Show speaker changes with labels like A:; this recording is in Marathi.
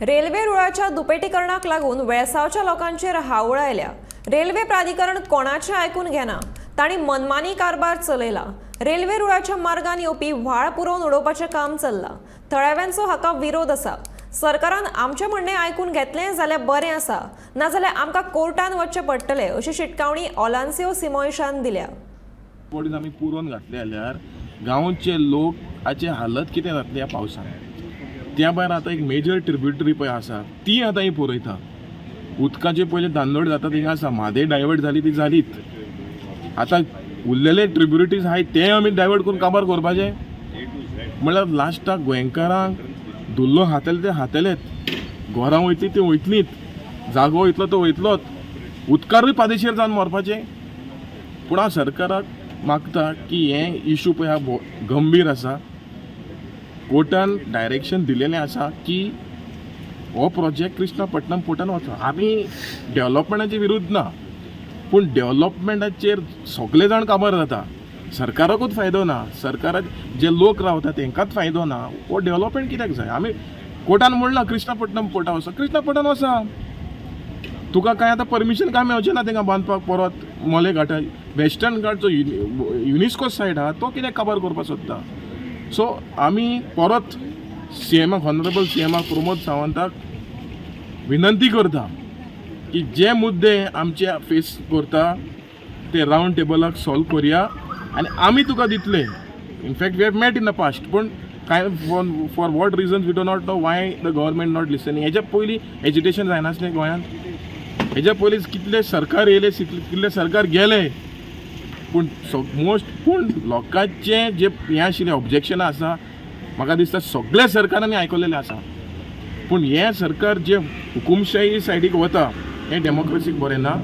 A: रेल्वे रुळाच्या दुपेटीकरणाक लागून वेळसावच्या लोकांचेर हावळ आयल्या। रेल्वे प्राधिकरण कोणाचे आयकून घेना, तांणी मनमानी कारभार चलयला। रेल्वे रुळाच्या मार्गान येवपी व्हाळ पुरोवन उडोवपाचें काम चल्लां। थळाव्यांचो हाका विरोध आसा। सरकारान आमचें म्हणणें आयकून घेतलें जाल्यार बरें आसा, नाजाल्यार आमकां कोर्टान वचचें पडटलें अशी शिटकावणी ओलांसियो सिमोयशान दिल्या।
B: बॉडीज आमी पुरोवन घातले जाल्यार गांवचे लोकांचे हालत कितें जातली ह्या पावसान। त्या भायर आतां एक मेजर ट्रिब्युटरी पळय आसा ती आतां ही पुरयता। उदकाचे पयले दानोड जाता थिंगा आसा, म्हादे डायवर्ट जाली ती जालीत। आतां उरलेले ट्रिब्युटरीज आहाय ते आमी डायवर्ट करून काबार करपाचे म्हणल्यार लास्टाक गोंयकारांक दुल्लो हातले ते हातलेत, घरां वयतली ती वयतलीत, जागो वयतलो तो वयतलोच, उदकारूय पादेशीर जावन मरपाचें। पूण हांव सरकाराक मागता की हे इशू पळय हा गंभीर आसा। कोर्टान डायरेक्शन दिलेलें आसा की हो प्रोजेक्ट कृष्णापट्टणम पोर्टान वचो। आमी डेव्हलपमेंटाचे विरुद्ध ना, पूण डेव्हलपमेंटाचेर सगळे जाण काबार जाता, सरकाराकूच फायदो ना, सरकाराक जे लोक रावता तांकांच फायदो ना। हो डेव्हलपमेंट कित्याक जाय? आमी कोर्टान म्हणला कृष्णापट्टणम पोर्टान वचो, कृष्णापट्टणम वचा। तुका काय आतां परमिशन काय मेळचें ना तांकां बांदपाक परत मोले घाटा। वेस्टर्न घाट जो युनेस्को सायड आहा तो कित्याक काबार करपाक सोदता? सो आमी परत सीएमाक, हॉनरेबल सीएमाक प्रमोद सावंताक विनंती करता की जे मुद्दे आमचे फेस करता ते रावंड टेबलाक सॉल्व करया आनी आमी तुका दितले। In fact we have met in the past, पूण काय for what reasons we do not know why the government not listening. हेज्या पयलीं एज्युटेशन जायनासलें गोंयांत, हेज्या पयलीं कितले सरकार येयले कितले सरकार गेले, पूण पूण लोकांचे जे हें आशिल्लें ऑब्जेक्शनां आसा म्हाका दिसता सगळ्या सरकारांनी आयकलेलें आसा। पूण हें सरकार जे हुकुमशाही सायडीक वता हें डेमोक्रेसीक बरें ना।